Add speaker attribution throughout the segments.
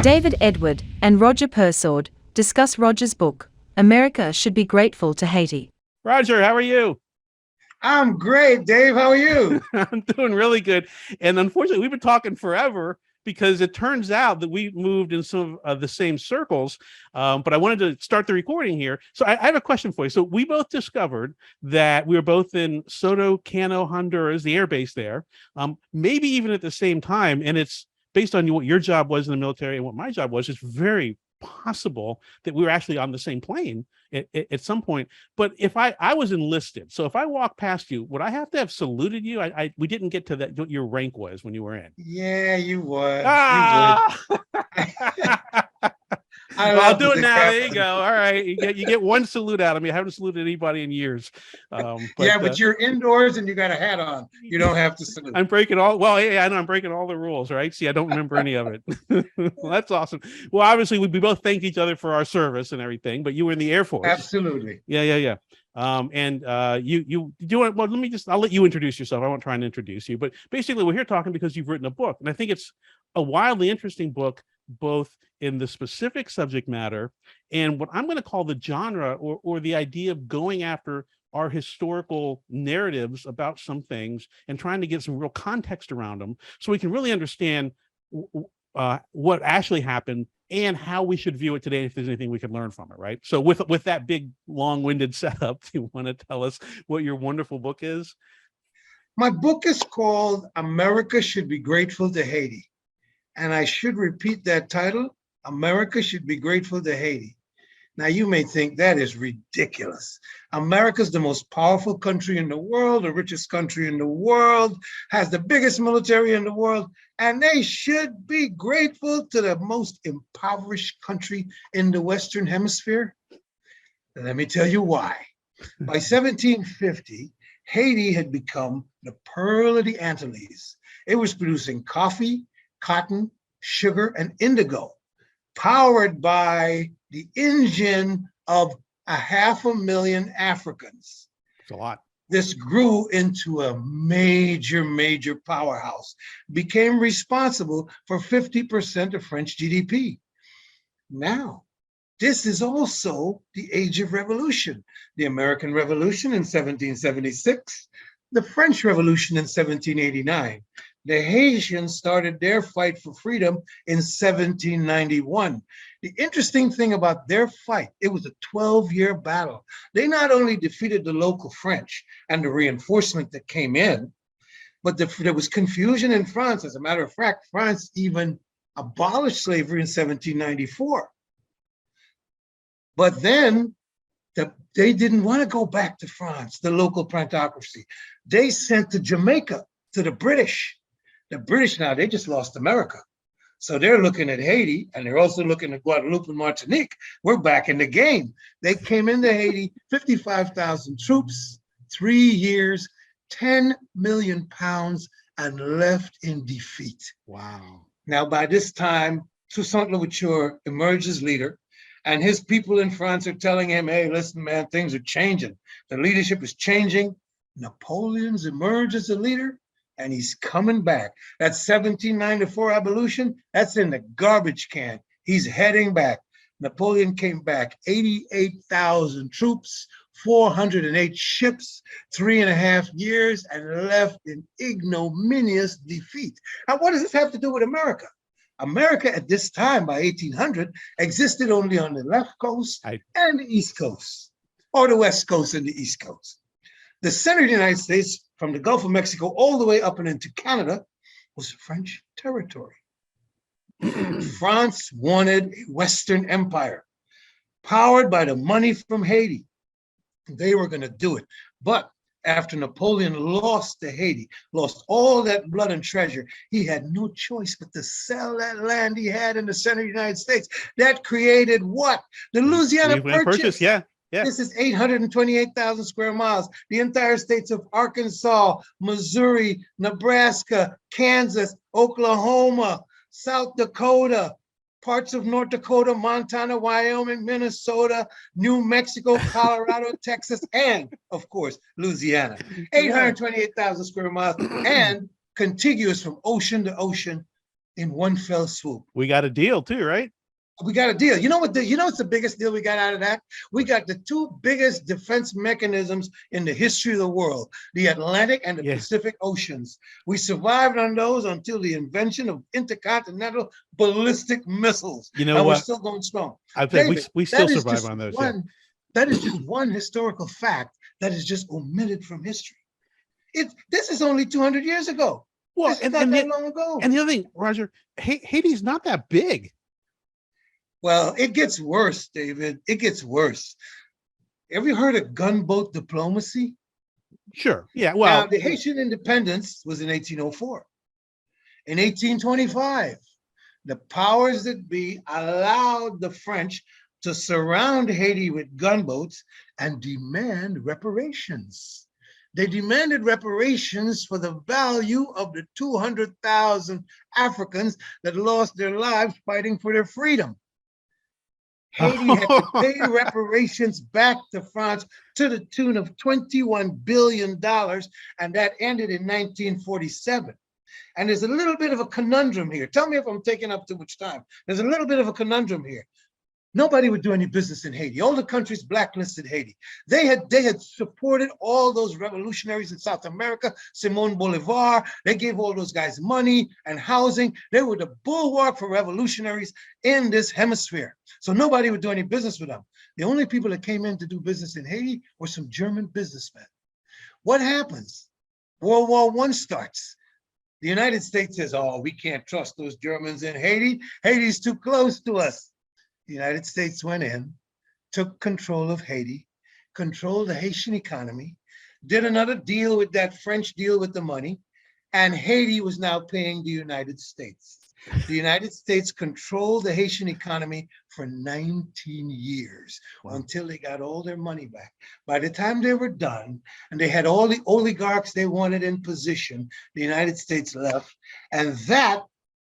Speaker 1: David Edward and Roger Persaud discuss Roger's book, America Should Be Grateful to Haiti.
Speaker 2: Roger, how are you?
Speaker 3: I'm great, Dave. How are you?
Speaker 2: I'm doing really good. And unfortunately, we've been talking forever because it turns out that we moved in some of the same circles. But I wanted to start the recording here. So I have a question for you. So we both discovered that we were both in Soto Cano, Honduras, the air base there, maybe even at the same time. And it's based on what your job was in the military and what my job was. It's very possible that we were actually on the same plane at some point. But if I was enlisted, so if I walked past you, would I have to have saluted you? We didn't get to that, what your rank was when you were in.
Speaker 3: Yeah, you would.
Speaker 2: Ah!
Speaker 3: You would.
Speaker 2: Well, I'll do it now. Captain. There you go. All right, you get one salute out of me. I haven't saluted anybody in years.
Speaker 3: But you're indoors and you got a hat on. You don't have to salute.
Speaker 2: I'm breaking all. Well, yeah, I know I'm breaking all the rules, right? See, I don't remember any of it. Well, that's awesome. Well, obviously, we both thank each other for our service and everything. But you were in the Air Force.
Speaker 3: Absolutely.
Speaker 2: Yeah. You do it. Well, I'll let you introduce yourself. I won't try and introduce you. But basically, we're here talking because you've written a book, and I think it's a wildly interesting book, both in the specific subject matter and what I'm going to call the genre or the idea of going after our historical narratives about some things and trying to get some real context around them so we can really understand what actually happened and how we should view it today, if there's anything we can learn from it, right? So with that big long-winded setup, do you want to tell us what your wonderful book is?
Speaker 3: My book is called America Should Be Grateful to Haiti. And I should repeat that title, America Should Be Grateful to Haiti. Now, you may think that is ridiculous. America's the most powerful country in the world, the richest country in the world, has the biggest military in the world, and they should be grateful to the most impoverished country in the Western Hemisphere. Let me tell you why. By 1750, Haiti had become the pearl of the Antilles. It was producing coffee, cotton, sugar, and indigo, powered by the engine of 500,000 Africans.
Speaker 2: It's a lot.
Speaker 3: This grew into a major powerhouse, became responsible for 50% of French GDP. Now, this is also the age of revolution. The American Revolution in 1776, the French Revolution in 1789. The Haitians started their fight for freedom in 1791. The interesting thing about their fight, it was a 12-year battle. They not only defeated the local French and the reinforcement that came in, but there was confusion in France. As a matter of fact, France even abolished slavery in 1794. But then they didn't want to go back to France, the local plantocracy. They sent to Jamaica, to the British. The British now, they just lost America. So they're looking at Haiti, and they're also looking at Guadeloupe and Martinique. We're back in the game. They came into Haiti, 55,000 troops, 3 years, 10 million pounds, and left in defeat.
Speaker 2: Wow.
Speaker 3: Now, by this time, Toussaint Louverture emerged as leader, and his people in France are telling him, hey, listen, man, things are changing. The leadership is changing. Napoleon's emerged as a leader, and he's coming back. That 1794 abolition, that's in the garbage can. He's heading back. Napoleon came back, 88,000 troops, 408 ships, 3.5 years, and left in ignominious defeat. Now, what does this have to do with America? America at this time, by 1800, existed only on the left coast and the East Coast, or the West Coast and the East Coast. The center of the United States, from the Gulf of Mexico all the way up and into Canada, was French territory. France wanted a Western empire, powered by the money from Haiti. They were going to do it. But after Napoleon lost to Haiti, lost all that blood and treasure, he had no choice but to sell that land he had in the center of the United States. That created what? The Louisiana Purchase.
Speaker 2: Yeah.
Speaker 3: This is 828,000 square miles. The entire states of Arkansas, Missouri, Nebraska, Kansas, Oklahoma, South Dakota, parts of North Dakota, Montana, Wyoming, Minnesota, New Mexico, Colorado, Texas, and, of course, Louisiana. 828,000 square miles and contiguous from ocean to ocean in one fell swoop.
Speaker 2: We got a deal too, right?
Speaker 3: We got a deal. You know what's the biggest deal we got out of that? We got the two biggest defense mechanisms in the history of the world, the Atlantic and the Pacific Oceans. We survived on those until the invention of intercontinental ballistic missiles.
Speaker 2: You know
Speaker 3: and
Speaker 2: what?
Speaker 3: We're still going strong.
Speaker 2: I think
Speaker 3: David,
Speaker 2: we still survive on those.
Speaker 3: That is just one historical fact that is just omitted from history. This is only 200 years ago.
Speaker 2: Well,
Speaker 3: it's not that long ago.
Speaker 2: And the other thing, Roger, Haiti's not that big.
Speaker 3: Well, it gets worse, David. It gets worse. Have you heard of gunboat diplomacy?
Speaker 2: Sure. Yeah. Well,
Speaker 3: now, the Haitian independence was in 1804. In 1825, the powers that be allowed the French to surround Haiti with gunboats and demand reparations. They demanded reparations for the value of the 200,000 Africans that lost their lives fighting for their freedom. Haiti had to pay reparations back to France to the tune of $21 billion, and that ended in 1947. And there's a little bit of a conundrum here. Tell me if I'm taking up too much time. There's a little bit of a conundrum here. Nobody would do any business in Haiti. All the countries blacklisted Haiti. They had supported all those revolutionaries in South America, Simon Bolivar. They gave all those guys money and housing. They were the bulwark for revolutionaries in this hemisphere. So nobody would do any business with them. The only people that came in to do business in Haiti were some German businessmen. What happens? World War I starts. The United States says, oh, we can't trust those Germans in Haiti. Haiti's too close to us. The United States went in, took control of Haiti, controlled the Haitian economy, did another deal with that French deal with the money, and Haiti was now paying the United States. The United States controlled the Haitian economy for 19 years until they got all their money back. By the time they were done, and they had all the oligarchs they wanted in position, the United States left, and that,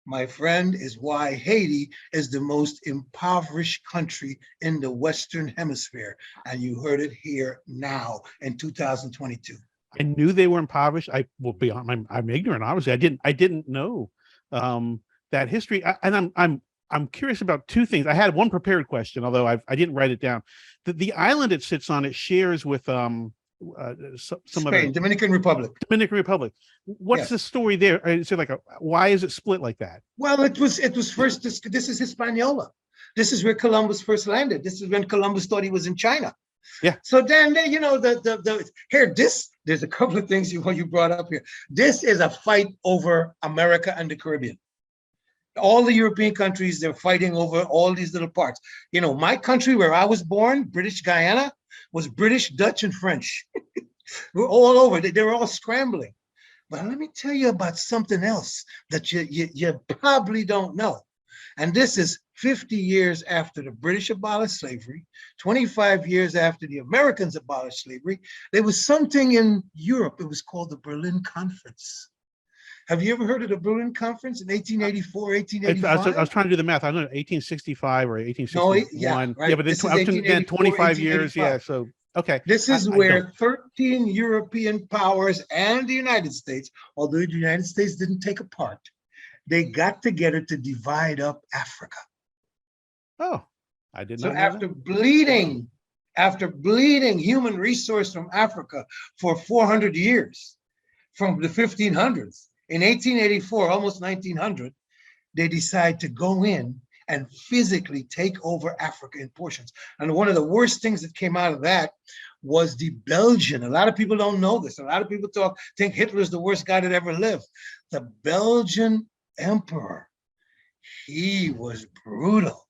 Speaker 3: my friend, is why Haiti is the most impoverished country in the Western Hemisphere. And you heard it here now in 2022.
Speaker 2: I knew they were impoverished. I'm ignorant, obviously. I didn't know that history. And I'm curious about two things. I had one prepared question, although I didn't write it down. The island it sits on, it shares with some
Speaker 3: Spain,
Speaker 2: other
Speaker 3: Dominican Republic.
Speaker 2: What's the story there? Is it why is it split like that?
Speaker 3: Well, it was first, this is Hispaniola. This is where Columbus first landed. This is when Columbus thought he was in China.
Speaker 2: Yeah.
Speaker 3: So then, there's a couple of things you brought up here. This is a fight over America and the Caribbean. All the European countries, they're fighting over all these little parts. My country where I was born, British Guyana, was British, Dutch, and French. We're all over. They were all scrambling. But let me tell you about something else that you probably don't know. And this is 50 years after the British abolished slavery, 25 years after the Americans abolished slavery. There was something in Europe. It was called the Berlin Conference. Have you ever heard of the Berlin Conference in 1884, 1885?
Speaker 2: I was trying to do the math. I don't know, 1865 or 1861.
Speaker 3: No, yeah, right.
Speaker 2: Yeah, but then 25 years. Yeah, so, okay.
Speaker 3: This is where 13 European powers and the United States, although the United States didn't take a part, they got together to divide up Africa.
Speaker 2: Oh, I did not
Speaker 3: know
Speaker 2: that.
Speaker 3: After bleeding human resource from Africa for 400 years, from the 1500s, in 1884, almost 1900, they decide to go in and physically take over Africa in portions. And one of the worst things that came out of that was the Belgian. A lot of people don't know this. A lot of people think Hitler's the worst guy that ever lived. The Belgian emperor, he was brutal.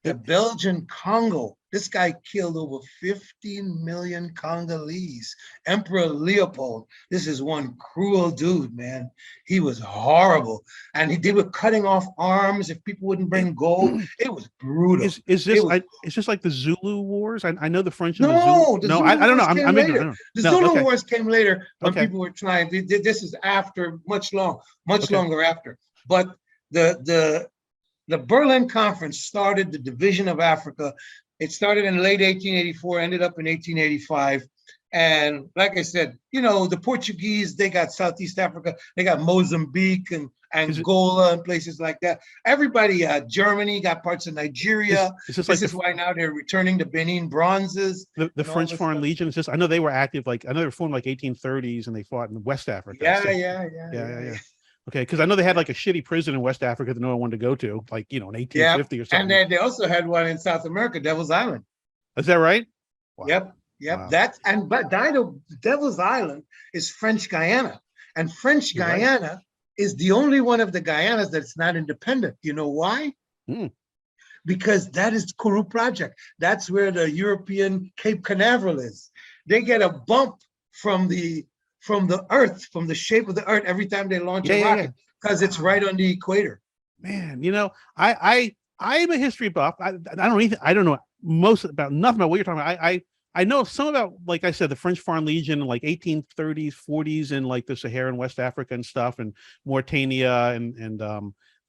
Speaker 3: The Belgian Congo, this guy killed over 15 million Congolese. Emperor Leopold, this is one cruel dude, man. He was horrible. And they were cutting off arms if people wouldn't bring gold. It was brutal.
Speaker 2: Is this like the Zulu Wars? I know the French and
Speaker 3: the
Speaker 2: Zulu.
Speaker 3: I
Speaker 2: don't know. I'm ignorant.
Speaker 3: The Zulu Wars came later when people were trying. This is after, much longer after. But the Berlin Conference started the division of Africa. It started in late 1884, ended up in 1885. And like I said, the Portuguese, they got Southeast Africa, they got Mozambique and Angola and places like that. Everybody, Germany got parts of Nigeria.
Speaker 2: Is this
Speaker 3: This
Speaker 2: like
Speaker 3: is why now they're returning the Benin bronzes.
Speaker 2: the French Foreign Legion? Is this? I know they were active. Like I know they were formed like 1830s, and they fought in West Africa.
Speaker 3: Yeah.
Speaker 2: Okay, because I know they had like a shitty prison in West Africa that no one wanted to go to, like in 1850 or something.
Speaker 3: And then they also had one in South America, Devil's Island.
Speaker 2: Is that right?
Speaker 3: Wow. Yep.
Speaker 2: Wow.
Speaker 3: But Devil's Island is French Guyana, and French Guyana is the only one of the Guyanas that's not independent. You know why? Because that is Kourou Project. That's where the European Cape Canaveral is. They get a bump from the earth, from the shape of the earth every time they launch a rocket, because it's right on the equator.
Speaker 2: Man, I am a history buff. I don't know nothing about what you're talking about. I know some about, like I said, the French Foreign Legion in like 1830s, 40s in like the Sahara and West Africa and stuff, and Mauritania and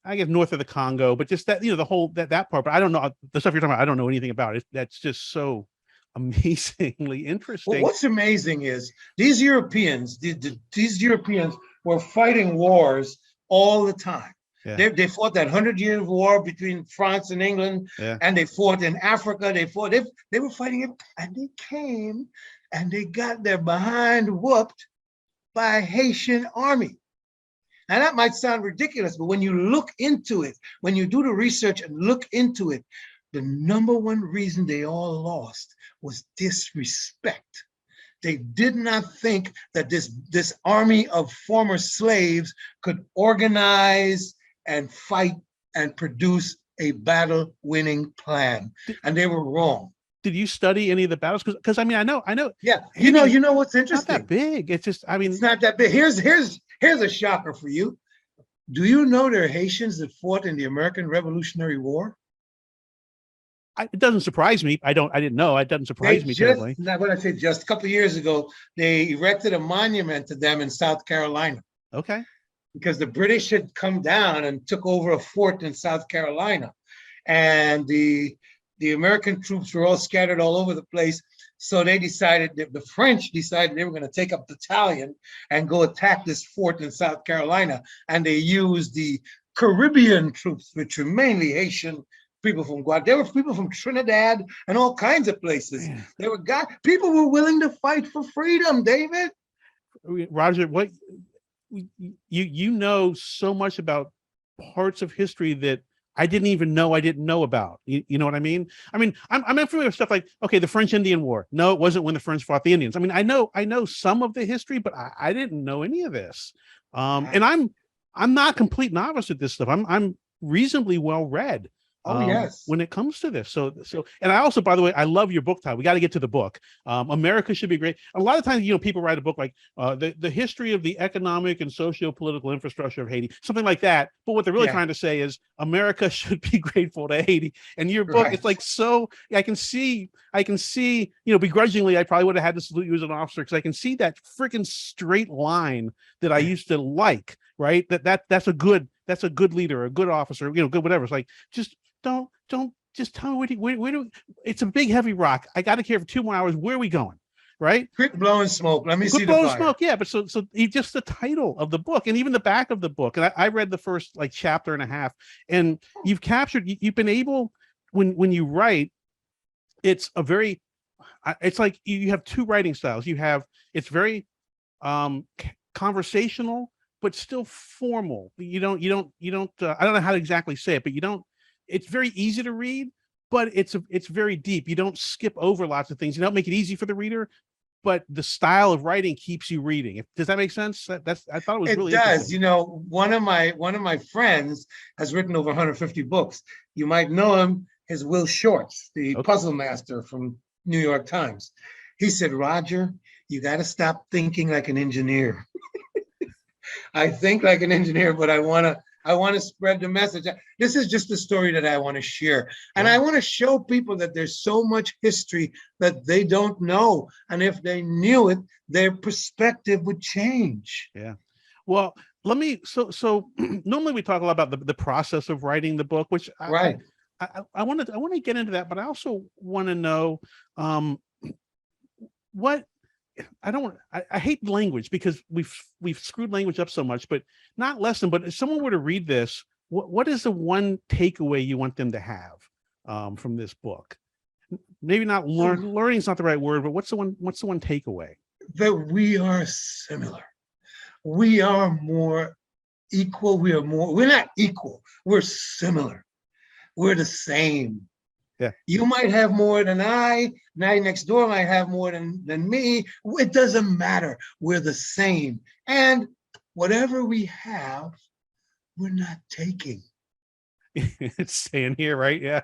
Speaker 2: I guess north of the Congo, but just that, the whole that part. But I don't know the stuff you're talking about. I don't know anything about it. That's just so amazingly interesting.
Speaker 3: Well, what's amazing is these Europeans were fighting wars all the time. Yeah. They fought that 100-year war between France and England, and they fought in Africa. They were fighting it, and they came and they got their behind whooped by a Haitian army. Now that might sound ridiculous, but when you look into it, when you do the research and look into it, the number one reason they all lost was disrespect. They did not think that this army of former slaves could organize and fight and produce a battle-winning plan, and they were wrong.
Speaker 2: Did you study any of the battles? Because I know.
Speaker 3: Yeah, you know what's interesting?
Speaker 2: Not that big. It's just,
Speaker 3: it's not that big. Here's a shocker for you. Do you know there are Haitians that fought in the American Revolutionary War?
Speaker 2: It doesn't surprise me. I didn't know. It doesn't surprise me terribly.
Speaker 3: When I say just a couple of years ago, they erected a monument to them in South Carolina.
Speaker 2: Okay.
Speaker 3: Because the British had come down and took over a fort in South Carolina, and the American troops were all scattered all over the place. So the French decided they were going to take up the battalion and go attack this fort in South Carolina, and they used the Caribbean troops, which were mainly Haitian people from Guatemala. There were people from Trinidad and all kinds of places. Man. People were willing to fight for freedom, David.
Speaker 2: Roger, what? You know so much about parts of history that I didn't know about. You know what I mean? I'm familiar with stuff like, okay, the French Indian War. No, it wasn't when the French fought the Indians. I mean, I know some of the history, but I didn't know any of this. And I'm not a complete novice at this stuff. I'm reasonably well read.
Speaker 3: Yes.
Speaker 2: When it comes to this. So, and I also, by the way, I love your book title. We got to get to the book. America Should Be Great. A lot of times, people write a book like the history of the economic and socio-political infrastructure of Haiti, something like that. But what they're really trying to say is America should be grateful to Haiti. And your book, it's like, so I can see, begrudgingly, I probably would have had to salute you as an officer, because I can see that freaking straight line that I used to like, right? That's a good leader, a good officer, good whatever. It's like, don't just tell me where do it's a big heavy rock. I got to care for 2 more hours. Where are we going? Right?
Speaker 3: Quit blowing smoke. Let me see the
Speaker 2: blowing
Speaker 3: fire.
Speaker 2: Smoke. Yeah, but so just the title of the book and even the back of the book. And I read the first chapter and a half, and you've been able, when you write, it's like you have two writing styles. It's very conversational, but still formal. You don't I don't know how to exactly say it, but it's very easy to read, but it's very deep. You don't skip over lots of things. You don't make it easy for the reader, but the style of writing keeps you reading. Does that make sense? I thought it was really interesting.
Speaker 3: It does. One of my friends has written over 150 books. You might know him as Will Shorts, the puzzle master from New York Times. He said, Roger, you got to stop thinking like an engineer. I think like an engineer, but I want to spread the message. This is just a story that I want to share. And I want to show people that there's so much history that they don't know. And if they knew it, their perspective would change.
Speaker 2: Yeah. Well, so normally we talk a lot about the process of writing the book, which I want to get into that, but I also want to know what I don't want, I hate language because we've screwed language up so much, but not lesson. But if someone were to read this, what is the one takeaway you want them to have from this book? Maybe not learning is not the right word, but what's the one takeaway?
Speaker 3: That we are similar. We are more equal. We're not equal. We're similar. We're the same.
Speaker 2: Yeah.
Speaker 3: You might have more than I. Now next door might have more than me. It doesn't matter. We're the same. And whatever we have, we're not taking.
Speaker 2: It's staying here, right? Yeah.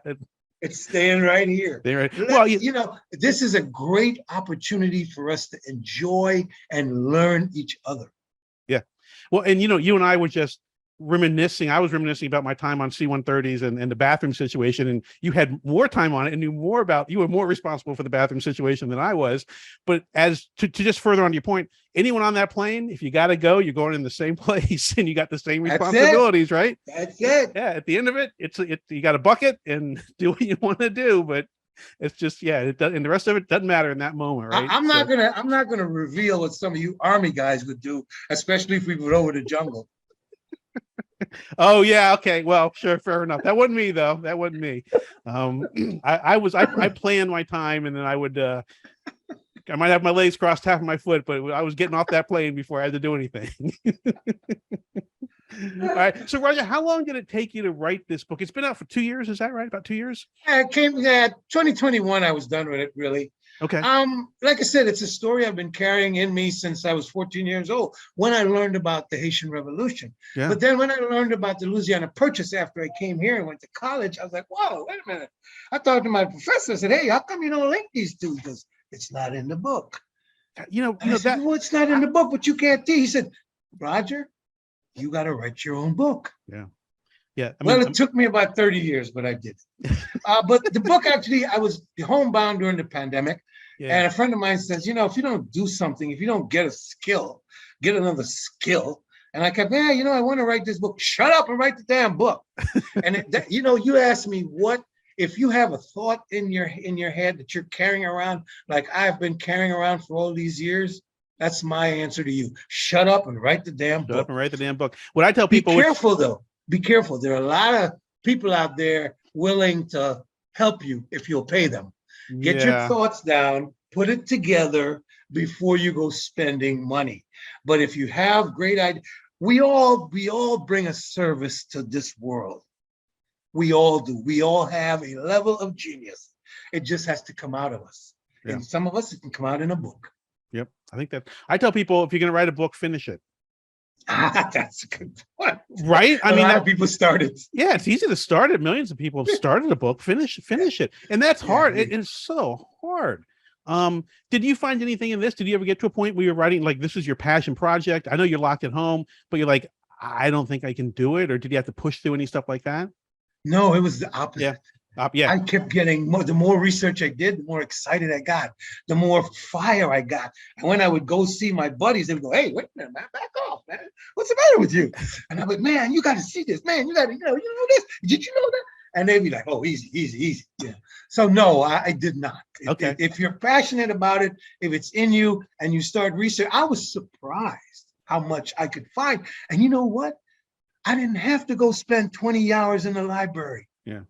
Speaker 3: It's staying right here.
Speaker 2: Right. Well,
Speaker 3: this is a great opportunity for us to enjoy and learn each other.
Speaker 2: Yeah. Well, and you and I were just reminiscing. I was reminiscing about my time on C-130s and the bathroom situation, and you had more time on it and knew more about. You were more responsible for the bathroom situation than I was. But as to just further on your point, anyone on that plane, if you got to go, you're going in the same place and you got the same responsibilities, right?
Speaker 3: That's it.
Speaker 2: Yeah. At the end of it, you got a bucket and do what you want to do, but it's just it does, and the rest of it doesn't matter in that moment, right?
Speaker 3: I'm not gonna reveal what some of you Army guys would do, especially if we went over the jungle.
Speaker 2: Oh yeah, okay. Well, sure, fair enough. That wasn't me though. That wasn't me. I planned my time, and then I would I might have my legs crossed half of my foot, but I was getting off that plane before I had to do anything. All right. So Roger, how long did it take you to write this book? It's been out for 2 years, is that right? About 2 years?
Speaker 3: It came 2021, I was done with it, really.
Speaker 2: Okay.
Speaker 3: Like I said, it's a story I've been carrying in me since I was 14 years old, when I learned about the Haitian Revolution.
Speaker 2: Yeah.
Speaker 3: But then when I learned about the Louisiana Purchase after I came here and went to college, I was like, whoa, wait a minute. I talked to my professor, I said, hey, how come you don't link these two? Because it's not in the book. Well, it's not in the book, but you can't teach. He said, Roger, you got to write your own book.
Speaker 2: Yeah. Yeah.
Speaker 3: It took me about 30 years, but I did. But the book, actually, I was homebound during the pandemic. Yeah. And a friend of mine says, if you don't do something, if you don't get a skill, get another skill. And I kept, I want to write this book. Shut up and write the damn book. And you asked me, what if you have a thought in your head that you're carrying around, like I've been carrying around for all these years? That's my answer to you. Shut up and write the damn book.
Speaker 2: Shut up and write the damn book. What I tell people,
Speaker 3: be careful though. Be careful. There are a lot of people out there willing to help you if you'll pay them. Get your thoughts down, put it together before you go spending money. But if you have great ideas, we all bring a service to this world. We all do. We all have a level of genius. It just has to come out of us. Yeah. And some of us, it can come out in a book.
Speaker 2: Yep. I think that I tell people, if you're going to write a book, finish it.
Speaker 3: That's a good point.
Speaker 2: Right?
Speaker 3: A lot of people started.
Speaker 2: Yeah, it's easy to start it. Millions of people have started a book, finish it. And that's hard. It's so hard. Did you find anything in this? Did you ever get to a point where you're writing, like, this is your passion project? I know you're locked at home, but you're like, I don't think I can do it. Or did you have to push through any stuff like that?
Speaker 3: No, it was the opposite.
Speaker 2: Yeah.
Speaker 3: I kept getting more. The more research I did, the more excited I got, the more fire I got. And when I would go see my buddies, they would go, "Hey, wait a minute, man, back off, man. What's the matter with you?" And I'm like, "Man, you got to see this, man. You got to, you know this. Did you know that?" And they'd be like, "Oh, easy." Yeah. So no, I did not.
Speaker 2: Okay.
Speaker 3: If you're passionate about it, if it's in you, and you start research, I was surprised how much I could find. And you know what? I didn't have to go spend 20 hours in the library.
Speaker 2: Yeah.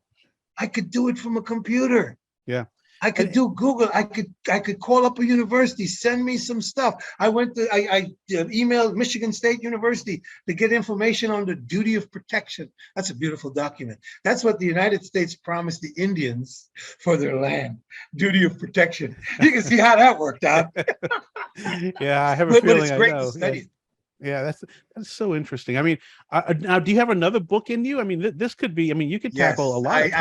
Speaker 3: I could do it from a computer.
Speaker 2: Yeah.
Speaker 3: I could do Google. I could call up a university, send me some stuff. I emailed Michigan State University to get information on the duty of protection. That's a beautiful document. That's what the United States promised the Indians for their land, duty of protection. You can see how that worked out.
Speaker 2: Yeah, I have a feeling.
Speaker 3: But it's great
Speaker 2: I know.
Speaker 3: to study.
Speaker 2: Yeah, that's so interesting. I mean, now, do you have another book in you? I mean, this could be. I mean, you could tackle a lot.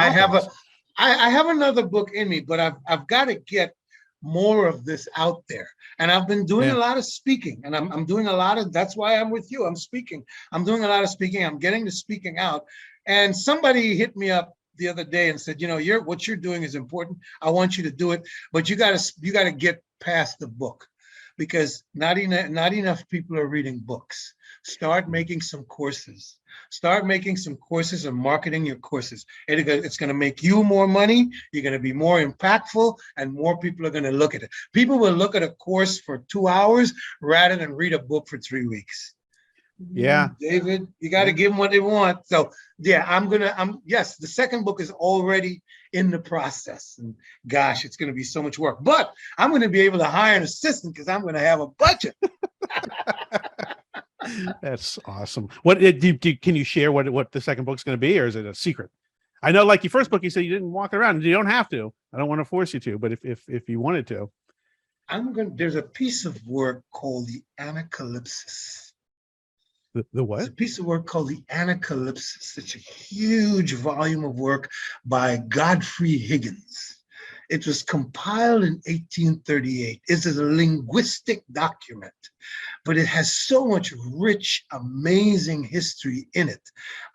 Speaker 3: I have another book in me, but I've got to get more of this out there. And I've been doing a lot of speaking, and I'm doing a lot of. That's why I'm with you. I'm speaking. I'm doing a lot of speaking. I'm getting the speaking out. And somebody hit me up the other day and said, what you're doing is important. I want you to do it, but you got to get past the book. because not enough people are reading books. Start making some courses. Start making some courses and marketing your courses. It's going to make you more money. You're going to be more impactful, and more people are going to look at it. People will look at a course for 2 hours rather than read a book for 3 weeks.
Speaker 2: Yeah,
Speaker 3: David, you got to give them what they want. So yeah, yes, the second book is already in the process, and gosh, it's going to be so much work, but I'm going to be able to hire an assistant because I'm going to have a budget.
Speaker 2: that's awesome. What can you share what the second book's going to be, or is it a secret? I know, like your first book, you said you didn't walk around, and you don't have to. I don't want to force you to, but if you wanted to.
Speaker 3: There's a piece of work called the Anacalypsis.
Speaker 2: The what?
Speaker 3: There's a piece of work called the Anacalypsis. It's a huge volume of work by Godfrey Higgins. It was compiled in 1838. It's a linguistic document, but it has so much rich, amazing history in it.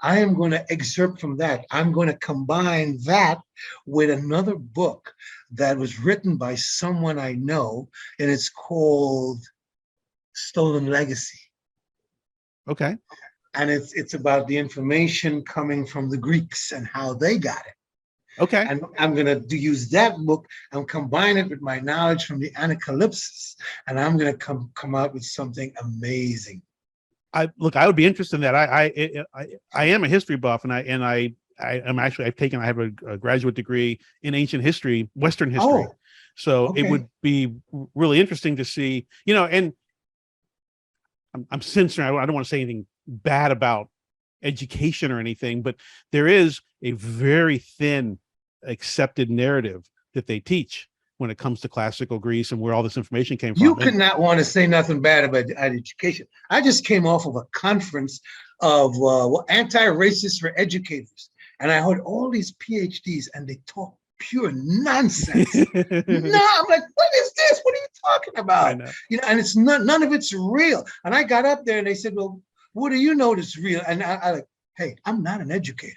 Speaker 3: I am going to excerpt from that. I'm going to combine that with another book that was written by someone I know, and it's called Stolen Legacy.
Speaker 2: Okay.
Speaker 3: And it's about the information coming from the Greeks and how they got it.
Speaker 2: Okay.
Speaker 3: And I'm going to use that book and combine it with my knowledge from the Anacalypsis, and I'm going to come out with something amazing.
Speaker 2: I would be interested in that. I am a history buff, and I am actually, I have a graduate degree in ancient history, Western history.
Speaker 3: Oh,
Speaker 2: so
Speaker 3: okay.
Speaker 2: It would be really interesting to see, and I'm censoring. I don't want to say anything bad about education or anything, but there is a very thin accepted narrative that they teach when it comes to classical Greece and where all this information came from.
Speaker 3: You could not want to say nothing bad about education. I just came off of a conference of anti-racists for educators, and I heard all these PhDs, and they talk pure nonsense. No, I'm like, what is this? What are you talking about? And it's none of it's real. And I got up there and they said, well, what do you know that's real? And I like, hey, I'm not an educator.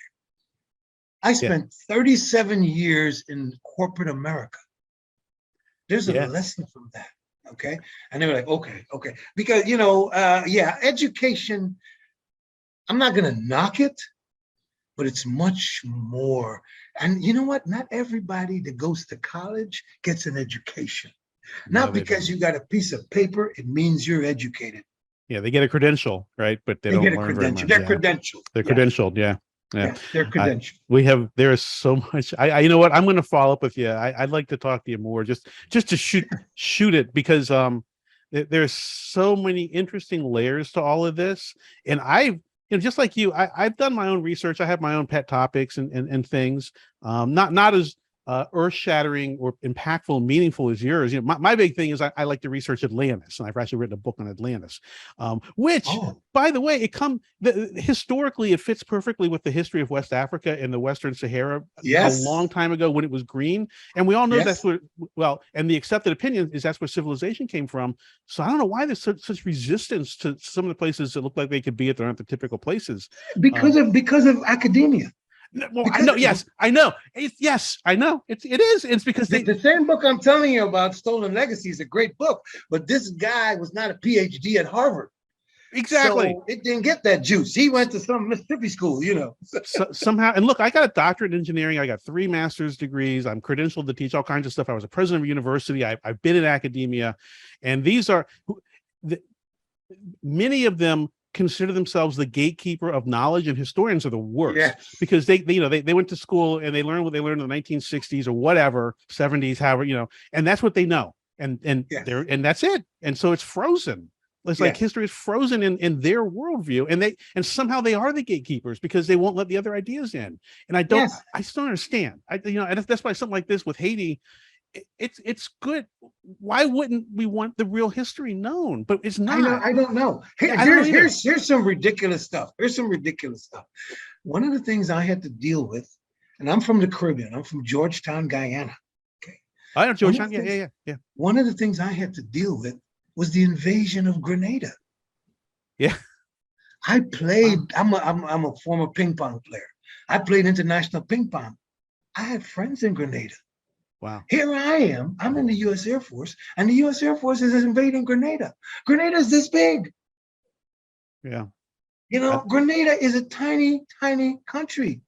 Speaker 3: I spent 37 years in corporate America. There's a lesson from that. Okay. And they were like, okay. Because, education, I'm not going to knock it, but it's much more. And you know what? Not everybody that goes to college gets an education. Not because you got a piece of paper, it means you're educated.
Speaker 2: Yeah, they get a credential, right? But they don't
Speaker 3: get a
Speaker 2: learn
Speaker 3: credential.
Speaker 2: Very much.
Speaker 3: They're credentialed.
Speaker 2: They're credentialed, yeah.
Speaker 3: They're credentialed.
Speaker 2: There is so much. You know what? I'm going to follow up with you. I'd like to talk to you more, just to shoot it, because there's so many interesting layers to all of this. And just like you, I've done my own research. I have my own pet topics and things, not as earth-shattering or impactful and meaningful as yours. My big thing is I like to research Atlantis, and I've actually written a book on Atlantis, which, by the way, historically it fits perfectly with the history of West Africa and the Western Sahara a long time ago when it was green, and we all know that's where. Well, and the accepted opinion is that's where civilization came from. So I don't know why there's such resistance to some of the places that look like they could be, if they're not the typical places.
Speaker 3: Because of academia.
Speaker 2: Well, I know. Yes, I know. I know. It is. It's because
Speaker 3: the same book I'm telling you about, Stolen Legacy, is a great book, but this guy was not a PhD at Harvard.
Speaker 2: Exactly.
Speaker 3: So it didn't get that juice. He went to some Mississippi school,
Speaker 2: somehow. And look, I got a doctorate in engineering. I got 3 master's degrees. I'm credentialed to teach all kinds of stuff. I was a president of a university. I've been in academia, and many of them consider themselves the gatekeeper of knowledge, and historians are the worst because they went to school and they learned what they learned in the 1960s or whatever, 70s, however, and that's what they know. And that's it. And so it's frozen. It's like history is frozen in their worldview, and somehow they are the gatekeepers because they won't let the other ideas in. And I just don't understand. And that's why something like this with Haiti, it's good. Why wouldn't we want the real history known? But it's not.
Speaker 3: I don't know. Here's some ridiculous stuff. One of the things I had to deal with, and I'm from the Caribbean. I'm from Georgetown, Guyana. Okay.
Speaker 2: I know Georgetown. Yeah.
Speaker 3: One of the things I had to deal with was the invasion of Grenada.
Speaker 2: Yeah.
Speaker 3: I played. I'm a former ping pong player. I played international ping pong. I had friends in Grenada.
Speaker 2: Wow.
Speaker 3: Here I am. I'm in the U.S. Air Force, and the U.S. Air Force is invading Grenada. Grenada is this big.
Speaker 2: Yeah.
Speaker 3: You know, Grenada is a tiny, tiny country.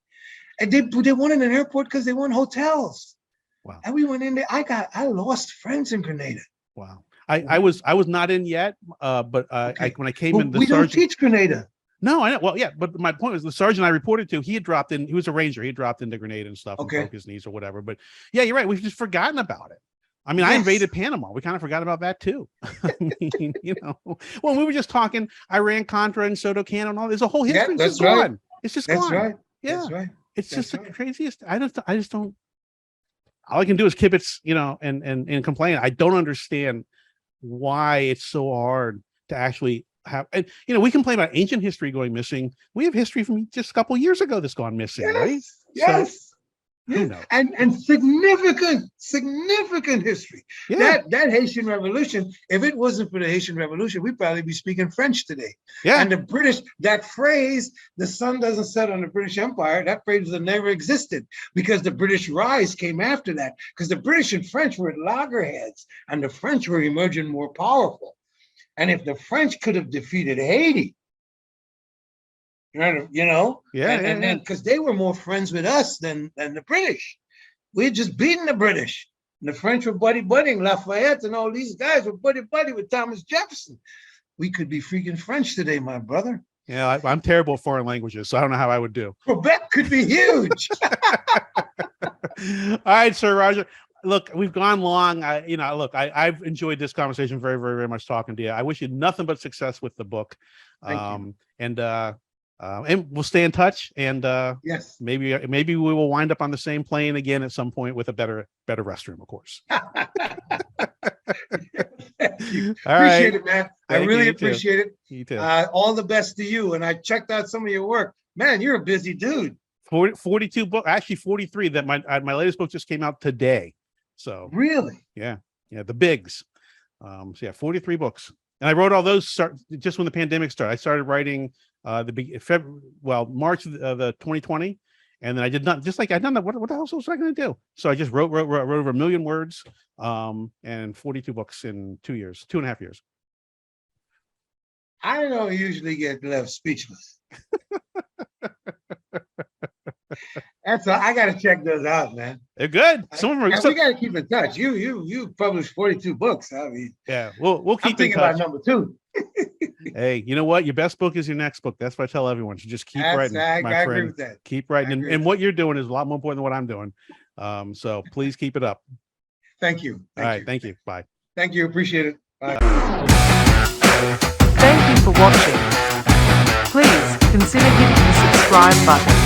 Speaker 3: And they wanted an airport because they want hotels.
Speaker 2: Wow.
Speaker 3: And we went in there. I lost friends in Grenada.
Speaker 2: Wow. I was not in yet, but
Speaker 3: Okay.
Speaker 2: when I came
Speaker 3: But
Speaker 2: in, the
Speaker 3: we don't
Speaker 2: sergeant.
Speaker 3: teach Grenada.
Speaker 2: No, I know. Well, yeah, but my point was the sergeant I reported to, he had dropped in. He was a ranger. He had dropped into Grenada and stuff and
Speaker 3: Okay.
Speaker 2: broke his knees or whatever. But yeah, you're right. We've just forgotten about it. I mean, I
Speaker 3: Yes.
Speaker 2: invaded Panama. We kind of forgot about that too. I mean, you know, well, we were just talking Iran Contra and Soto Can and all. There's a whole
Speaker 3: Yeah,
Speaker 2: history. It's
Speaker 3: that's
Speaker 2: just
Speaker 3: right.
Speaker 2: gone. It's just
Speaker 3: That's
Speaker 2: gone.
Speaker 3: right.
Speaker 2: Yeah,
Speaker 3: That's right.
Speaker 2: it's
Speaker 3: That's
Speaker 2: just the
Speaker 3: right.
Speaker 2: craziest. I just don't. All I can do is kibitz, you know, and complain. I don't understand why it's so hard to actually have. And you know, we complain about ancient history going missing. We have history from just a couple of years ago that's gone missing,
Speaker 3: Yes.
Speaker 2: right?
Speaker 3: Yes.
Speaker 2: So, who knows?
Speaker 3: And significant history.
Speaker 2: Yeah.
Speaker 3: That Haitian Revolution, if it wasn't for the Haitian Revolution, we'd probably be speaking French today.
Speaker 2: Yeah.
Speaker 3: And the British, that phrase, the sun doesn't set on the British Empire, that phrase has never existed because the British rise came after that. Because the British and French were at loggerheads, and the French were emerging more powerful. And if the French could have defeated Haiti, you know, and then because they were more friends with us than the British. We had just beaten the British. And the French were buddy-buddying. Lafayette and all these guys were buddy-buddy with Thomas Jefferson. We could be freaking French today, my brother.
Speaker 2: Yeah, I'm terrible at foreign languages, so I don't know how I would do.
Speaker 3: Quebec could be huge.
Speaker 2: All right, Sir Roger. Look, we've gone long. I've enjoyed this conversation very, very, very much talking to you. I wish you nothing but success with the book.
Speaker 3: Thank you.
Speaker 2: And we'll stay in touch. And
Speaker 3: Yes.
Speaker 2: maybe we will wind up on the same plane again at some point with a better restroom, of course.
Speaker 3: Appreciate it, man. I really appreciate it.
Speaker 2: You too.
Speaker 3: All the best to you. And I checked out some of your work. Man, you're a busy dude.
Speaker 2: 42 books, actually 43. That my latest book just came out today. So
Speaker 3: really,
Speaker 2: yeah, the bigs. So yeah, 43 books, and I wrote all those just when the pandemic started. I started writing March of the 2020, and then I did not I done that. What the hell was I going to do? So I just wrote over 1 million words, and 42 books in 2.5 years.
Speaker 3: I don't usually get left speechless. That's all. I gotta check those out, man.
Speaker 2: They're good. Some of them are.
Speaker 3: We gotta keep in touch. You published 42 books. I mean,
Speaker 2: yeah, we'll keep in touch.
Speaker 3: About number 2.
Speaker 2: Hey, you know what? Your best book is your next book. That's what I tell everyone. So just keep writing, my friend.
Speaker 3: Agree with that.
Speaker 2: Keep writing, and what you're doing is a lot more important than what I'm doing. So please keep it up.
Speaker 3: Thank you.
Speaker 2: All right, thank you. Bye.
Speaker 3: Thank you. Appreciate it. Bye.
Speaker 1: Thank you for watching. Please consider hitting the subscribe button.